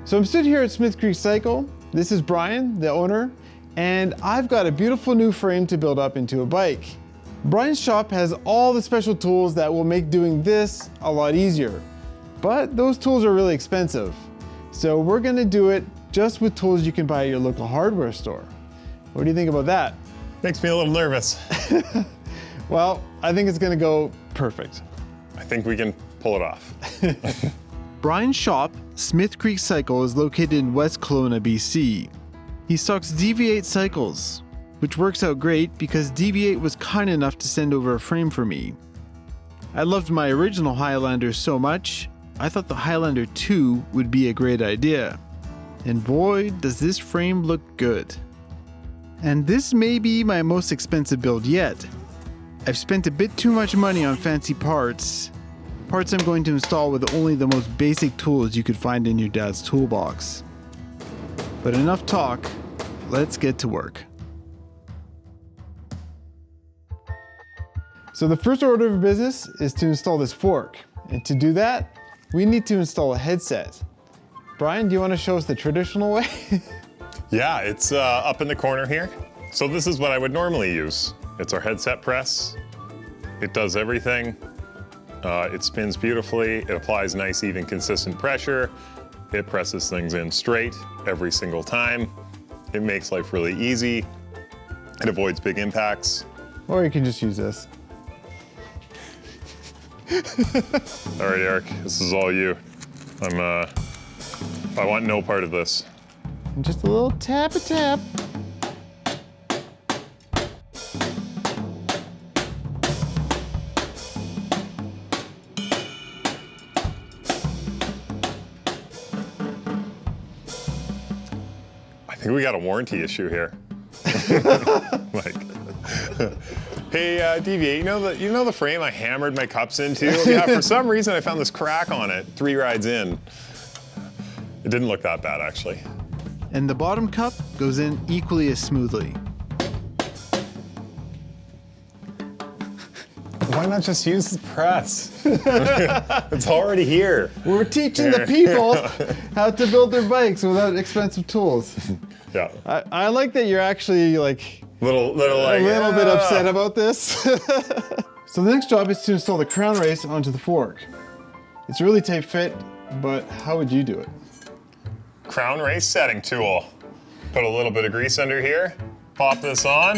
So I'm stood here at Smith Creek Cycle. This is Brian, the owner, and I've got a beautiful new frame to build up into a bike. Brian's shop has all the special tools that will make doing this a lot easier, but those tools are really expensive. So we're gonna do it just with tools you can buy at your local hardware store. What do you think about that? Makes me a little nervous. Well, I think it's gonna go perfect. I think we can pull it off. Brian's shop, Smith Creek Cycle, is located in West Kelowna, BC. He stocks DV8 cycles, which works out great because DV8 was kind enough to send over a frame for me. I loved my original Highlander so much, I thought the Highlander 2 would be a great idea. And boy, does this frame look good. And this may be my most expensive build yet. I've spent a bit too much money on fancy parts I'm going to install with only the most basic tools you could find in your dad's toolbox. But enough talk, let's get to work. So the first order of business is to install this fork. And to do that, we need to install a headset. Brian, do you want to show us the traditional way? Yeah, it's up in the corner here. So this is what I would normally use. It's our headset press. It does everything. It spins beautifully. It applies nice, even, consistent pressure. It presses things in straight every single time. It makes life really easy. It avoids big impacts. Or you can just use this. All right, Eric, this is all you. I want no part of this. And just a little tap-a-tap. I think we got a warranty issue here. Like, hey, DV8, you know the frame I hammered my cups into? Yeah, for some reason I found this crack on it 3 rides in. It didn't look that bad, actually. And the bottom cup goes in equally as smoothly. Why not just use the press? It's already here. We're teaching the people how to build their bikes without expensive tools. Yeah. I like that you're actually like a little bit upset about this. So the next job is to install the crown race onto the fork. It's a really tight fit, but how would you do it? Crown race setting tool. Put a little bit of grease under here, pop this on,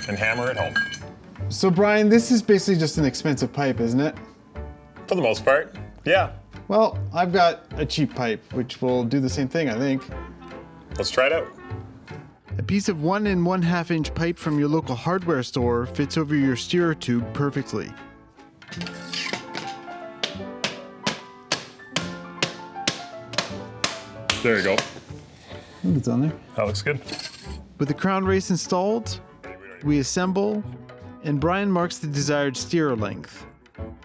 and hammer it home. So Brian, this is basically just an expensive pipe, isn't it? For the most part, yeah. Well, I've got a cheap pipe, which will do the same thing, I think. Let's try it out. A piece of 1 1/2 inch pipe from your local hardware store fits over your steerer tube perfectly. There you go. I think it's on there. That looks good. With the crown race installed, we assemble, and Brian marks the desired steerer length.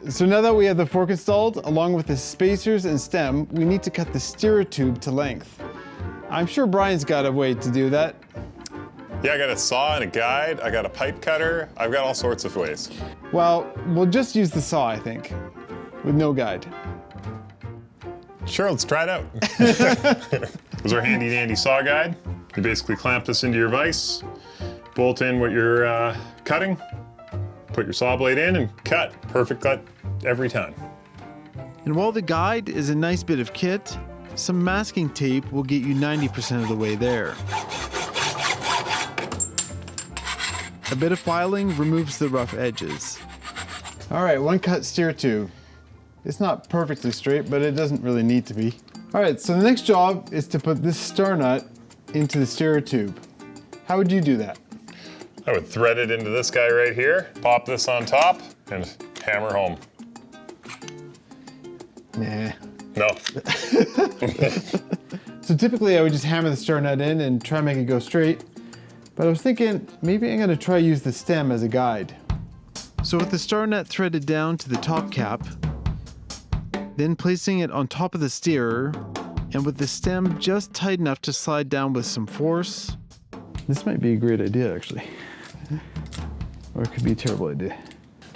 So now that we have the fork installed, along with the spacers and stem, we need to cut the steerer tube to length. I'm sure Brian's got a way to do that. Yeah, I got a saw and a guide. I got a pipe cutter. I've got all sorts of ways. Well, we'll just use the saw, I think, with no guide. Sure, let's try it out. There's our handy dandy saw guide. You basically clamp this into your vise, bolt in what you're cutting, put your saw blade in and cut. Perfect cut every time. And while the guide is a nice bit of kit, some masking tape will get you 90% of the way there. A bit of filing removes the rough edges. All right, 1 cut steer tube. It's not perfectly straight, but it doesn't really need to be. All right, so the next job is to put this star nut into the steerer tube. How would you do that? I would thread it into this guy right here, pop this on top, and hammer home. Nah. No. So typically I would just hammer the star nut in and try and make it go straight, but I was thinking maybe I'm gonna try use the stem as a guide. So with the star nut threaded down to the top cap, then placing it on top of the steerer, and with the stem just tight enough to slide down with some force. This might be a great idea, actually. Or it could be a terrible idea.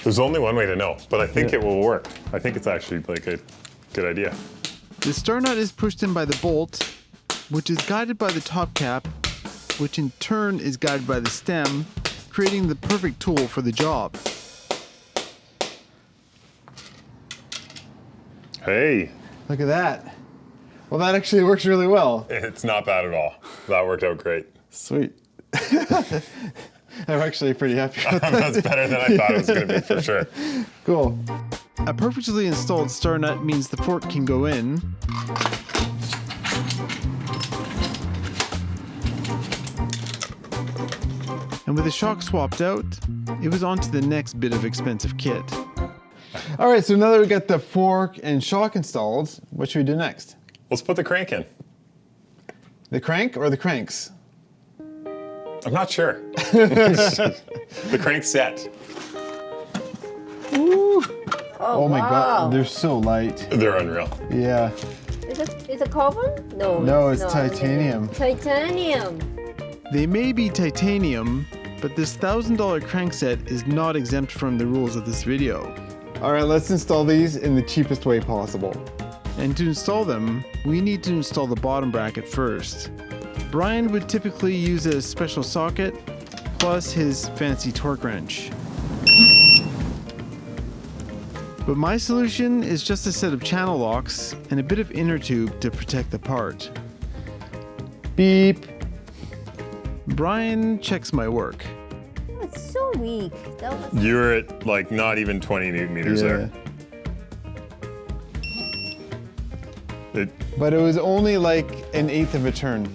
There's only one way to know, but I think it will work. I think it's actually like a good idea. The star nut is pushed in by the bolt, which is guided by the top cap, which in turn is guided by the stem, creating the perfect tool for the job. Hey. Look at that. Well, that actually works really well. It's not bad at all. That worked out great. Sweet. I'm actually pretty happy with that. That's better than I thought it was going to be, for sure. Cool. A perfectly installed star nut means the fork can go in, and with the shock swapped out, it was on to the next bit of expensive kit. All right, so now that we got the fork and shock installed, what should we do next? Let's put the crank in. The crank or the cranks? I'm not sure. The crank set. Ooh. Oh, my wow. God, they're so light. They're unreal. Yeah. Is it carbon? No. No, it's titanium. Titanium. They may be titanium, but this $1,000 crank set is not exempt from the rules of this video. All right, let's install these in the cheapest way possible. And to install them, we need to install the bottom bracket first. Brian would typically use a special socket, plus his fancy torque wrench. But my solution is just a set of channel locks and a bit of inner tube to protect the part. Beep. Brian checks my work. Oh, it's so weak. That was... You're at like not even 20 Newton meters there. But it was only like an eighth of a turn.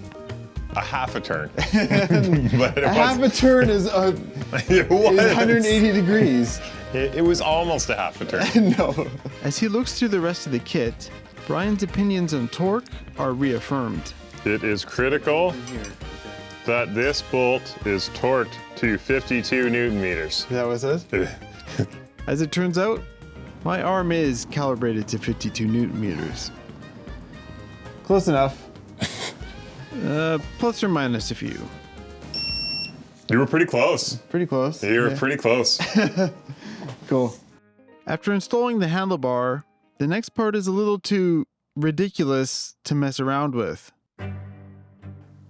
A half a turn. But A half a turn is it was. 180 degrees. It was almost a half a turn. No. As he looks through the rest of the kit, Brian's opinions on torque are reaffirmed. It is critical that this bolt is torqued to 52 Newton meters. Is that what it says? As it turns out, my arm is calibrated to 52 Newton meters. Close enough. Plus or minus a few. You were pretty close. Pretty close. You were pretty close. Cool. After installing the handlebar, the next part is a little too ridiculous to mess around with.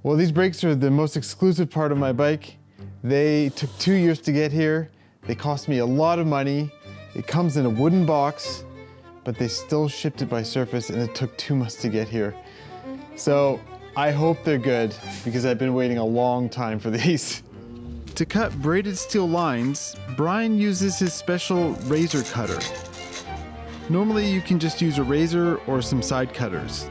Well, these brakes are the most exclusive part of my bike. They took 2 years to get here. They cost me a lot of money. It comes in a wooden box, but they still shipped it by surface and it took 2 months to get here. So I hope they're good because I've been waiting a long time for these. To cut braided steel lines, Brian uses his special razor cutter. Normally you can just use a razor or some side cutters.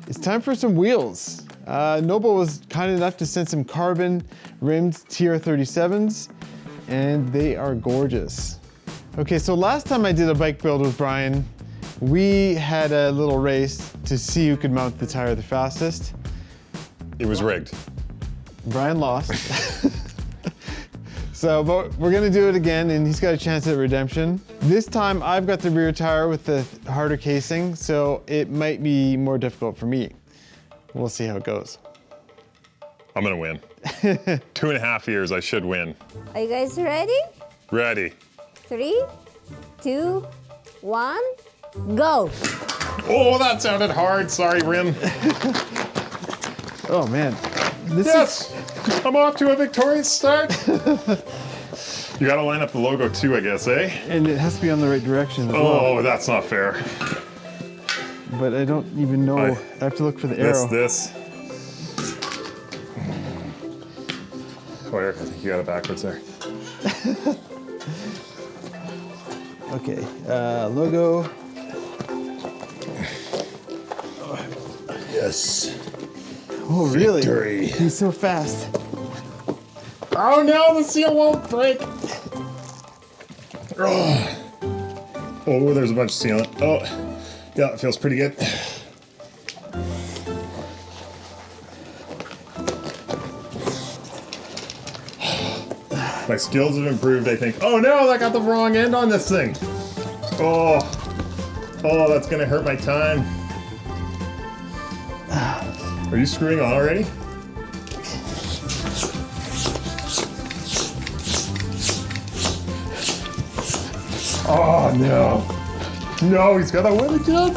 It's time for some wheels. Noble was kind enough to send some carbon rimmed TR37s and they are gorgeous. Okay, so last time I did a bike build with Brian, we had a little race to see who could mount the tire the fastest. It was rigged. Brian lost. But we're gonna do it again and he's got a chance at redemption. This time I've got the rear tire with the harder casing, so it might be more difficult for me. We'll see how it goes. I'm gonna win. 2.5 years, I should win. Are you guys ready? Ready. 3, 2, 1, go. Oh, that sounded hard. Sorry, Rim. Oh man. Yes! I'm off to a victorious start. You gotta line up the logo too, I guess, eh? And it has to be on the right direction as well. Oh, that's not fair. But I don't even know. I have to look for the arrow. This. Oh, Eric, I think you got it backwards there. Okay, logo. Yes. Oh, really? Victory. He's so fast. Oh no, the seal won't break. Oh, there's a bunch of sealant. Oh, yeah, it feels pretty good. My skills have improved, I think. Oh no, I got the wrong end on this thing. Oh, that's gonna hurt my time. Are you screwing on already? Oh no. No, he's got that win again.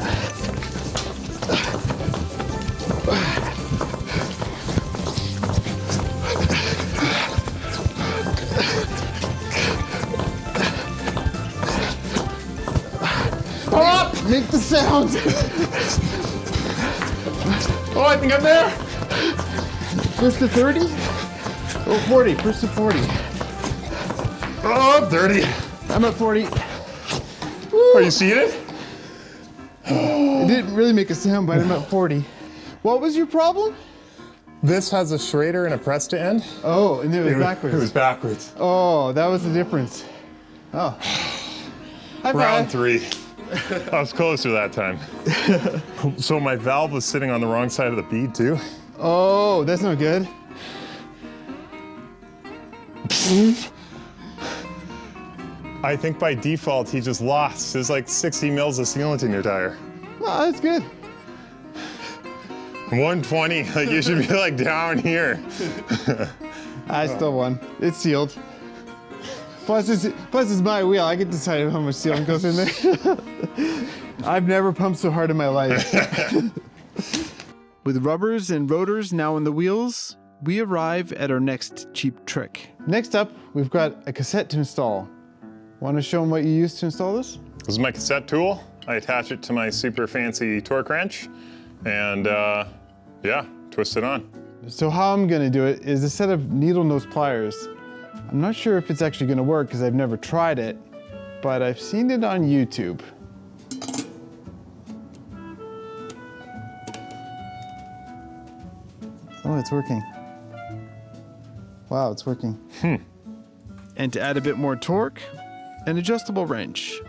Oh, make the sound. Oh, I think I'm there. First to 30? Oh, 40. First to 40. Oh, I'm 30. I'm at 40. Are you seeing it? It didn't really make a sound, but I'm at 40. What was your problem? This has a Schrader and a press to end. Oh, and it was backwards. It was backwards. Oh, that was the difference. Oh. High Round five. 3. I was closer that time. So my valve was sitting on the wrong side of the bead too. Oh, that's not good. I think by default he just lost. There's like 60 mils of sealant in your tire. Oh, that's good. 120, like you should be like down here. I still won. It's sealed. Plus it's my wheel. I can decide how much sealant goes in there. I've never pumped so hard in my life. With rubbers and rotors now in the wheels, we arrive at our next cheap trick. Next up, we've got a cassette to install. Want to show them what you used to install this? This is my cassette tool. I attach it to my super fancy torque wrench and yeah, twist it on. So how I'm gonna do it is a set of needle nose pliers. I'm not sure if it's actually gonna work because I've never tried it, but I've seen it on YouTube. Oh, it's working. Wow, it's working. And to add a bit more torque, an adjustable wrench.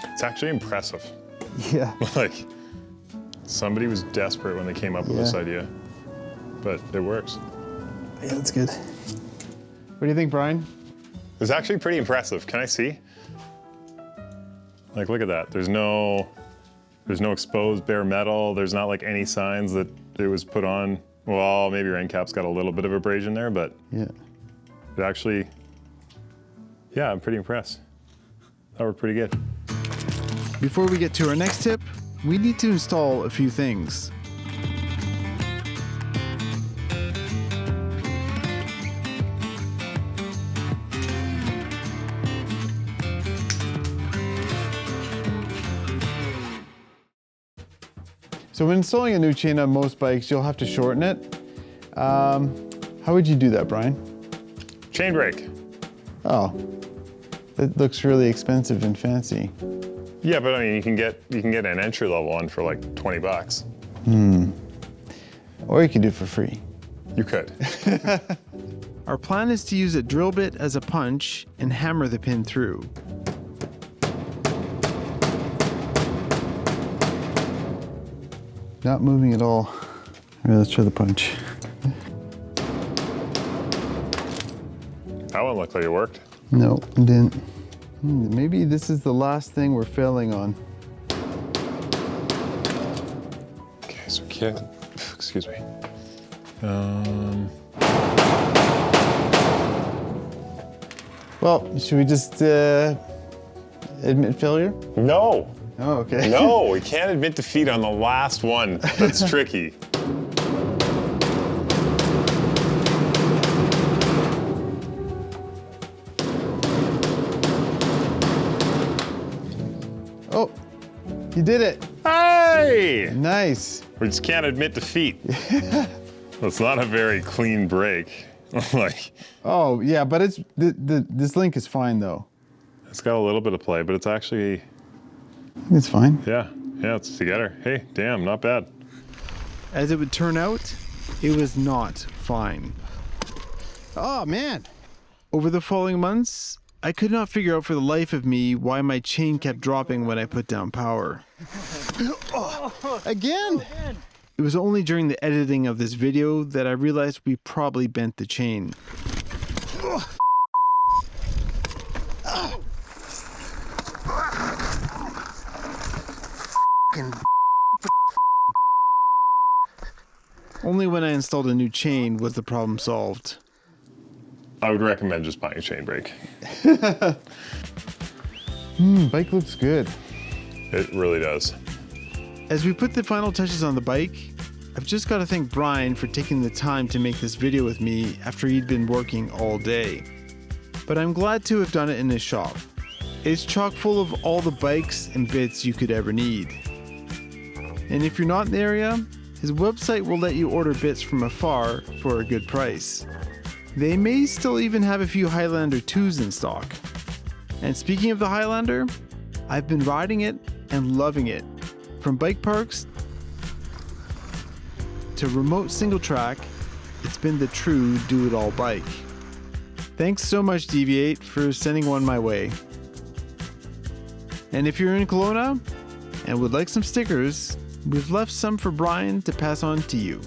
It's actually impressive. Yeah. Like, somebody was desperate when they came up with this Yeah. idea, but it works. Yeah, that's good. What do you think, Brian? It's actually pretty impressive. Can I see? Like, look at that. There's no exposed bare metal. There's not like any signs that it was put on. Well, maybe your end cap's got a little bit of abrasion there, but Yeah. it actually, yeah, I'm pretty impressed. That worked pretty good. Before we get to our next tip, we need to install a few things. So when installing a new chain on most bikes, you'll have to shorten it. How would you do that, Brian? Chain brake. Oh, that looks really expensive and fancy. Yeah, but I mean, you can get an entry level one for like 20 bucks. Or you could do it for free. You could. Our plan is to use a drill bit as a punch and hammer the pin through. Not moving at all. Okay, let's try the punch. That one looked like it worked. No, it didn't. Maybe this is the last thing we're failing on. Okay, so kit, excuse me. Well, should we just admit failure? No, Oh, okay. no, we can't admit defeat on the last one. That's tricky. Oh, you did it. Hey! Nice. We just can't admit defeat. That's not a very clean break. Like, Oh, yeah, but it's this link is fine though. it's got a little bit of play, but it's actually, It's fine. yeah, it's together. Hey, damn, not bad. As it would turn out, it was not fine. Oh man. Over the following months, I could not figure out for the life of me why my chain kept dropping when I put down power. Again. It was only during the editing of this video that I realized we probably bent the chain. Only when I installed a new chain was the problem solved. I would recommend just buying a chain brake. Bike looks good. It really does. As we put the final touches on the bike, I've just got to thank Brian for taking the time to make this video with me after he'd been working all day. But I'm glad to have done it in his shop. It's chock full of all the bikes and bits you could ever need. And if you're not in the area, his website will let you order bits from afar for a good price. They may still even have a few Highlander 2s in stock. And speaking of the Highlander, I've been riding it and loving it. From bike parks to remote single track, it's been the true do-it-all bike. Thanks so much Deviate for sending one my way. And if you're in Kelowna and would like some stickers, we've left some for Brian to pass on to you.